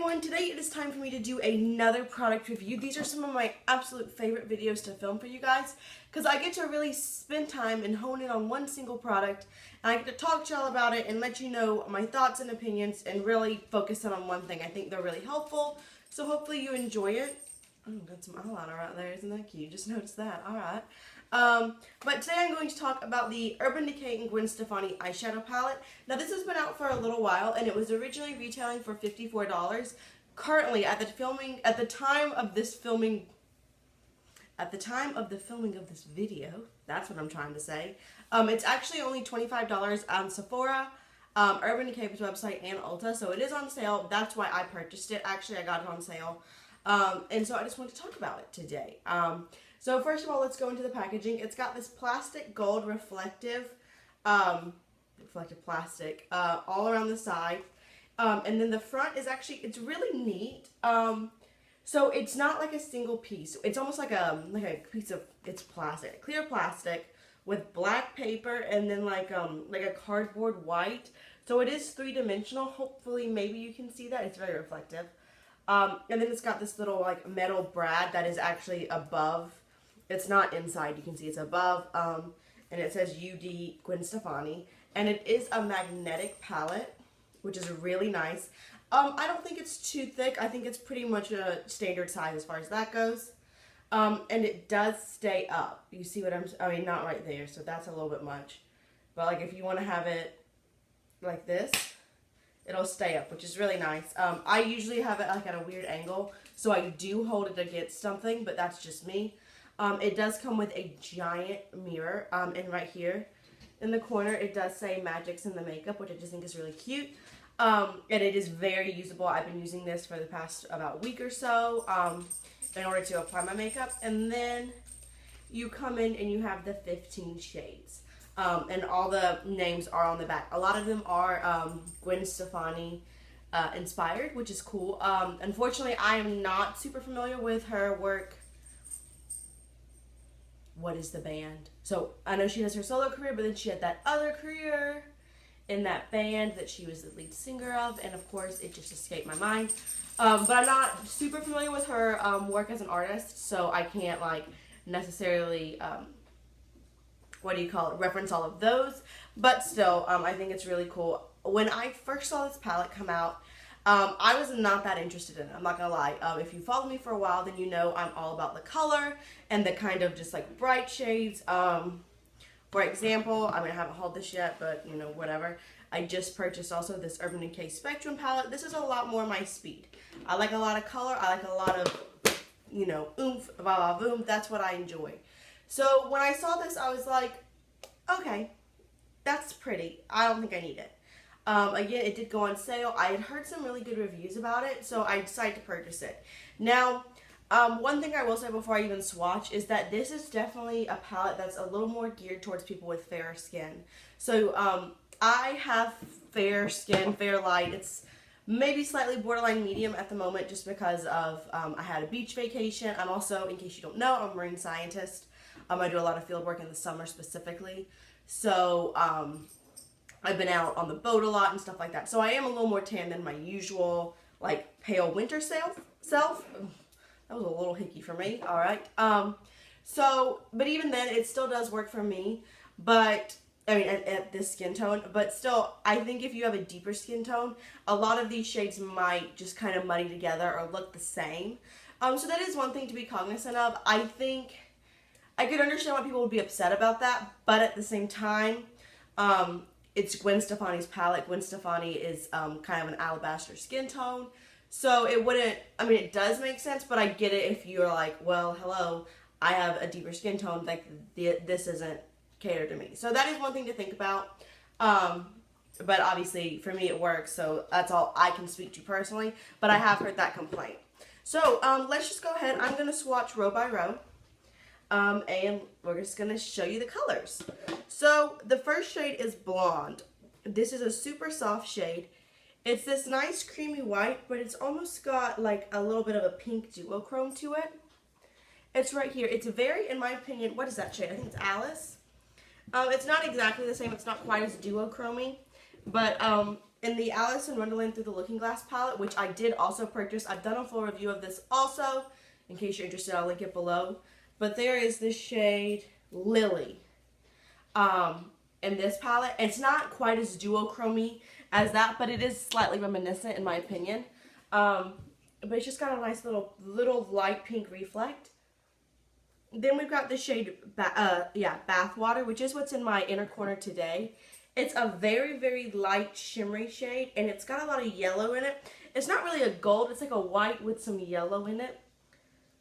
everyone, today it is time for me to do another product review. These are some of my absolute favorite videos to film for you guys because I get to really spend time and hone in on one single product, and I get to talk to y'all about it and let you know my thoughts and opinions and really focus in on one thing. I think they're really helpful, so hopefully you enjoy it. Oh, got some eyeliner right there. Isn't that cute? Just noticed that. Alright. But today I'm going to talk about the Urban Decay Gwen Stefani Eyeshadow Palette. Now this has been out for a little while and it was originally retailing for $54. Currently, at the time of the filming of this video, that's what I'm trying to say, it's actually only $25 on Sephora, Urban Decay's website, and Ulta, so it is on sale. That's why I purchased it. Actually, I got it on sale. And so I just want to talk about it today. So first of all, let's go into the packaging. It's got this plastic gold reflective plastic all around the side. And then the front is actually, it's really neat. So it's not like a single piece. It's almost like a piece of, it's plastic, clear plastic with black paper and then like a cardboard white. So it is three-dimensional. Hopefully, maybe you can see that. It's very reflective. And then it's got this little like metal brad that is actually above. It's not inside. You can see it's above. And it says UD Gwen Stefani. And it is a magnetic palette, which is really nice. I don't think it's too thick. I think it's pretty much a standard size as far as that goes. And it does stay up. You see what I mean, not right there. So that's a little bit much. But like if you want to have it like this, it'll stay up, which is really nice. I usually have it like at a weird angle, so I do hold it against something, but that's just me. It does come with a giant mirror, and right here in the corner it does say Magic's in the Makeup, which I just think is really cute. And it is very usable. I've been using this for the past about week or so in order to apply my makeup. And then you come in and you have the 15 shades. And all the names are on the back. A lot of them are Gwen Stefani inspired, which is cool. Unfortunately, I am not super familiar with her work. What is the band? So I know she has her solo career, but then she had that other career in that band that she was the lead singer of, and of course it just escaped my mind. But I'm not super familiar with her work as an artist, so I can't like necessarily reference all of those, but still, I think it's really cool. When I first saw this palette come out, I was not that interested in it, I'm not gonna lie. If you follow me for a while, then you know I'm all about the color and the kind of just like bright shades. For example, I mean, I haven't hauled this yet, but you know, whatever. I just purchased also this Urban Decay Spectrum palette. This is a lot more my speed. I like a lot of color, I like a lot of, you know, oomph, blah, blah, boom. That's what I enjoy. So when I saw this, I was like, okay, that's pretty. I don't think I need it. Again, it did go on sale. I had heard some really good reviews about it, so I decided to purchase it. Now, one thing I will say before I even swatch is that this is definitely a palette that's a little more geared towards people with fair skin. So, I have fair skin, fair light. It's maybe slightly borderline medium at the moment just because of, I had a beach vacation. I'm also, in case you don't know, I'm a marine scientist. I do a lot of field work in the summer specifically. So, I've been out on the boat a lot and stuff like that. So I am a little more tan than my usual, like, pale winter self. That was a little hickey for me. All right. But even then, it still does work for me. But, I mean, at this skin tone. But still, I think if you have a deeper skin tone, a lot of these shades might just kind of muddy together or look the same. So that is one thing to be cognizant of. I think I could understand why people would be upset about that, but at the same time, it's Gwen Stefani's palette. Gwen Stefani is kind of an alabaster skin tone, so it wouldn't, I mean, it does make sense, but I get it if you're like, well, hello, I have a deeper skin tone, like, this isn't catered to me. So that is one thing to think about, but obviously, for me, it works, so that's all I can speak to personally, but I have heard that complaint. So, let's just go ahead. I'm going to swatch row by row. And we're just going to show you the colors. So, the first shade is Blonde. This is a super soft shade. It's this nice creamy white, but it's almost got like a little bit of a pink duochrome to it. It's right here. It's very, in my opinion, what is that shade? I think it's Alice. It's not exactly the same. It's not quite as duochromy, but in the Alice in Wonderland Through the Looking Glass palette, which I did also purchase. I've done a full review of this also. In case you're interested, I'll link it below. But there is this shade, Lily, in this palette. It's not quite as duochromy as that, but it is slightly reminiscent in my opinion. But it's just got a nice little light pink reflect. Then we've got the shade, Bathwater, which is what's in my inner corner today. It's a very, very light shimmery shade, and it's got a lot of yellow in it. It's not really a gold, it's like a white with some yellow in it.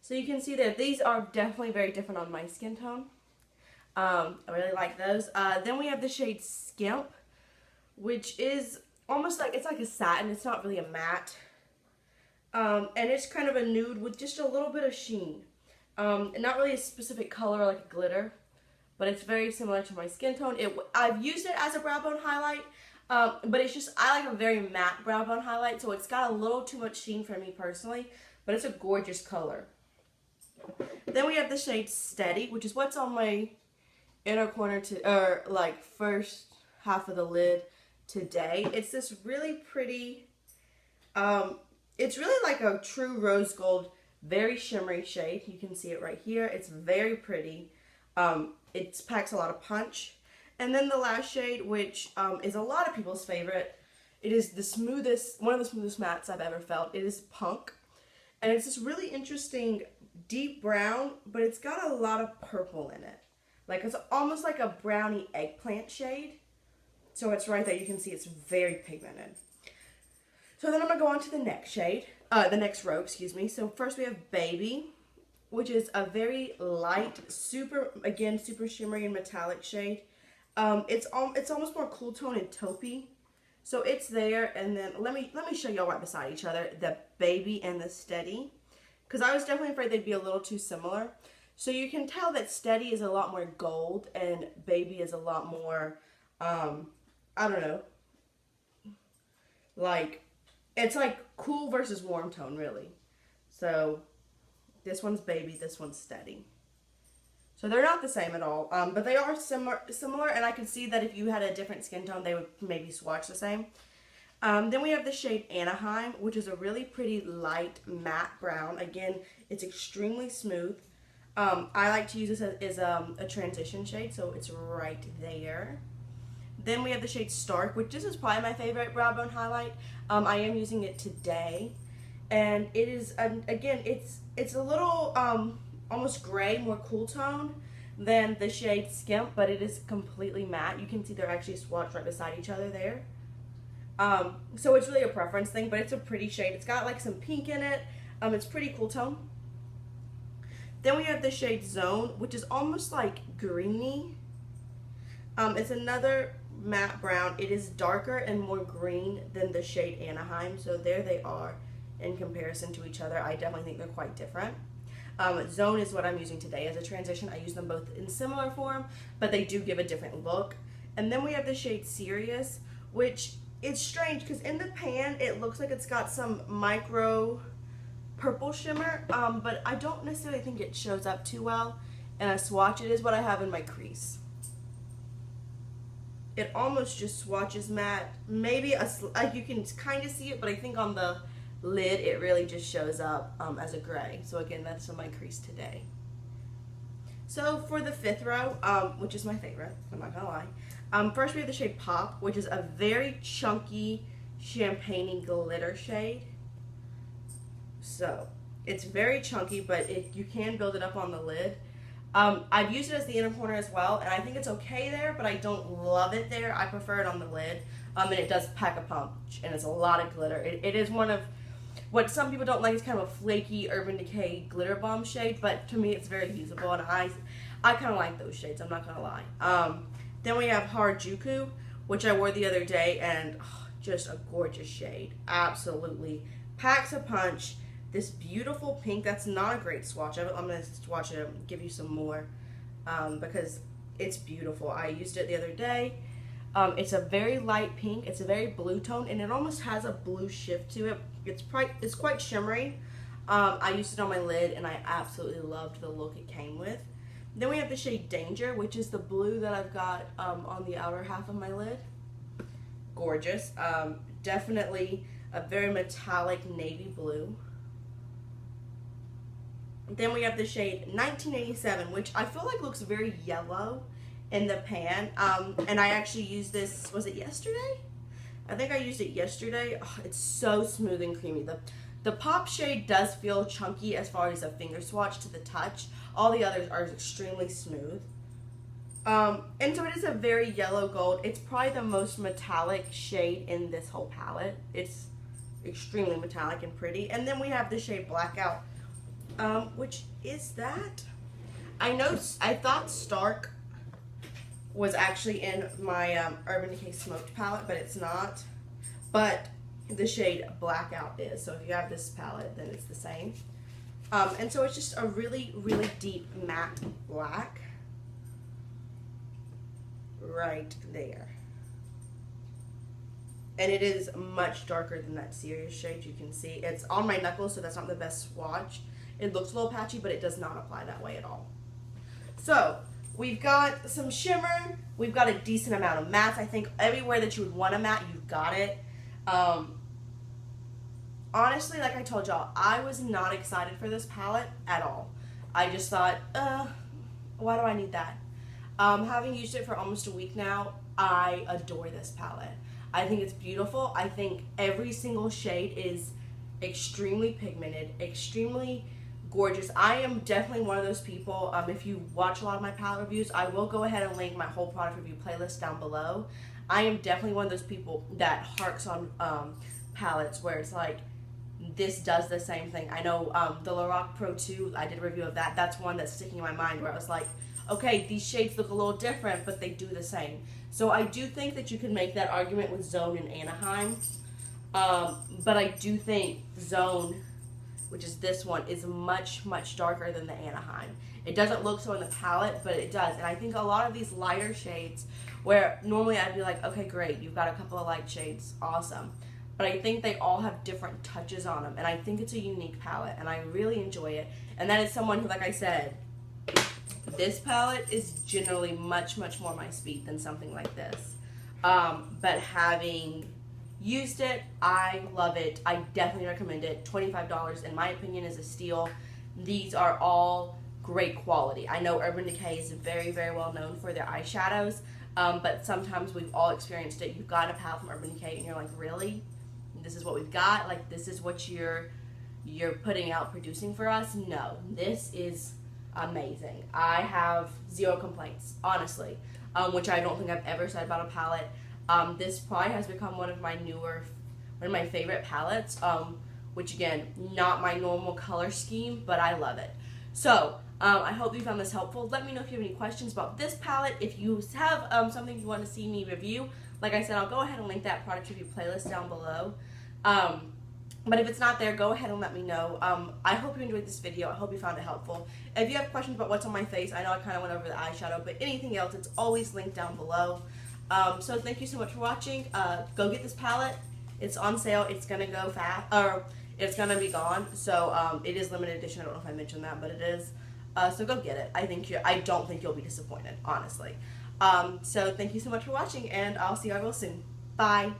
So you can see that these are definitely very different on my skin tone. I really like those. Then we have the shade Skimp, which is almost like, it's like a satin. It's not really a matte. And it's kind of a nude with just a little bit of sheen. And not really a specific color like a glitter, but it's very similar to my skin tone. I've used it as a brow bone highlight, but it's just, I like a very matte brow bone highlight, so it's got a little too much sheen for me personally, but it's a gorgeous color. Then we have the shade Steady, which is what's on my inner corner or like first half of the lid today. It's this really pretty, it's really like a true rose gold, very shimmery shade. You can see it right here. It's very pretty. It packs a lot of punch. And then the last shade, which is a lot of people's favorite, it is the smoothest, one of the smoothest mattes I've ever felt. It is Punk. And it's this really interesting deep brown, but it's got a lot of purple in it. Like, it's almost like a brownie eggplant shade. So it's right there. You can see it's very pigmented. So then I'm going to go on to the next shade. The next row, excuse me. So first we have Baby, which is a very light, super shimmery and metallic shade. It's almost more cool tone and taupey. So it's there, and then let me show y'all right beside each other, the Baby and the Steady. Because I was definitely afraid they'd be a little too similar. So you can tell that Steady is a lot more gold and Baby is a lot more, I don't know, like, it's like cool versus warm tone, really. So this one's Baby, this one's Steady. So they're not the same at all, but they are similar, and I can see that if you had a different skin tone, they would maybe swatch the same. Then we have the shade Anaheim, which is a really pretty light matte brown. Again, it's extremely smooth. I like to use this as a transition shade, so it's right there. Then we have the shade Stark, which this is probably my favorite brow bone highlight. I am using it today, and it is, again, it's a little almost gray, more cool tone than the shade Skimp, but it is completely matte. You can see they're actually swatched right beside each other there. So it's really a preference thing, but it's a pretty shade. It's got like some pink in it. It's pretty cool tone. Then we have the shade Zone, which is almost like greeny. It's another matte brown. It is darker and more green than the shade Anaheim, so there they are in comparison to each other. I definitely think they're quite different. Zone is what I'm using today as a transition. I use them both in similar form, but they do give a different look. And then we have the shade Serious, which is strange because in the pan it looks like it's got some micro purple shimmer, but I don't necessarily think it shows up too well in a swatch. It is what I have in my crease. It almost just swatches matte. Maybe like you can kind of see it, but I think on the lid it really just shows up as a gray. So again, that's in my crease today. So for the fifth row, which is my favorite, I'm not gonna lie. First we have the shade Pop, which is a very chunky champagne-y glitter shade. So it's very chunky, but you can build it up on the lid. I've used it as the inner corner as well, and I think it's okay there, but I don't love it there. I prefer it on the lid, and it does pack a punch, and it's a lot of glitter. It is one of what some people don't like. Is kind of a flaky Urban Decay glitter bomb shade, but to me it's very usable, and I kind of like those shades, I'm not gonna lie. Then we have Harajuku, which I wore the other day, and just a gorgeous shade. Absolutely packs a punch. This beautiful pink, that's not a great swatch. I'm going to swatch it and give you some more because it's beautiful. I used it the other day. It's a very light pink. It's a very blue tone, and it almost has a blue shift to it. It's quite shimmery. I used it on my lid, and I absolutely loved the look it came with. Then we have the shade Danger, which is the blue that I've got on the outer half of my lid. Gorgeous. definitely a very metallic navy blue. Then we have the shade 1987, which I feel like looks very yellow in the pan. And I actually used this, was it yesterday? I think I used it yesterday. Oh, it's so smooth and creamy. The pop shade does feel chunky as far as a finger swatch to the touch. All the others are extremely smooth. And so it is a very yellow gold. It's probably the most metallic shade in this whole palette. It's extremely metallic and pretty. And then we have the shade Blackout. Which is that? I thought Stark was actually in my Urban Decay Smoked palette, but it's not. But the shade Blackout is. So if you have this palette, then it's the same. And so it's just a really, really deep matte black. Right there. And it is much darker than that serious shade. You can see it's on my knuckles, so that's not the best swatch. It looks a little patchy, but it does not apply that way at all. So we've got some shimmer. We've got a decent amount of mattes. I think everywhere that you would want a matte, you've got it. Honestly, like I told y'all, I was not excited for this palette at all. I just thought, why do I need that? Having used it for almost a week now, I adore this palette. I think it's beautiful. I think every single shade is extremely pigmented, extremely gorgeous. I am definitely one of those people, if you watch a lot of my palette reviews, I will go ahead and link my whole product review playlist down below. I am definitely one of those people that harks on palettes where it's like, this does the same thing. I know the Lorac Pro 2, I did a review of that. That's one that's sticking in my mind where I was like, okay, these shades look a little different, but they do the same. So I do think that you can make that argument with Zone and Anaheim. But I do think Zone, which is this one, is much, much darker than the Anaheim. It doesn't look so in the palette, but it does. And I think a lot of these lighter shades, where normally I'd be like, okay, great, you've got a couple of light shades, awesome. But I think they all have different touches on them. And I think it's a unique palette, and I really enjoy it. And that is someone who, like I said, this palette is generally much, much more my speed than something like this. But having used it, I love it. I definitely recommend it. $25 in my opinion is a steal. These are all great quality. I know Urban Decay is very, very well known for their eyeshadows, but sometimes we've all experienced it. You've got a palette from Urban Decay and you're like, really? This is what we've got? Like, this is what you're putting out, producing for us? No, this is amazing. I have zero complaints, honestly, which I don't think I've ever said about a palette. This probably has become one of my favorite palettes, which again, not my normal color scheme, but I love it. So, I hope you found this helpful. Let me know if you have any questions about this palette. If you have something you want to see me review, like I said, I'll go ahead and link that product review playlist down below. But if it's not there, go ahead and let me know. I hope you enjoyed this video. I hope you found it helpful. If you have questions about what's on my face, I know I kind of went over the eyeshadow, but anything else, it's always linked down below. So thank you so much for watching. Go get this palette. It's on sale. It's going to go fast, or it's going to be gone. So it is limited edition. I don't know if I mentioned that, but it is. So go get it. I don't think you'll be disappointed, honestly. So thank you so much for watching, and I'll see you all real soon. Bye.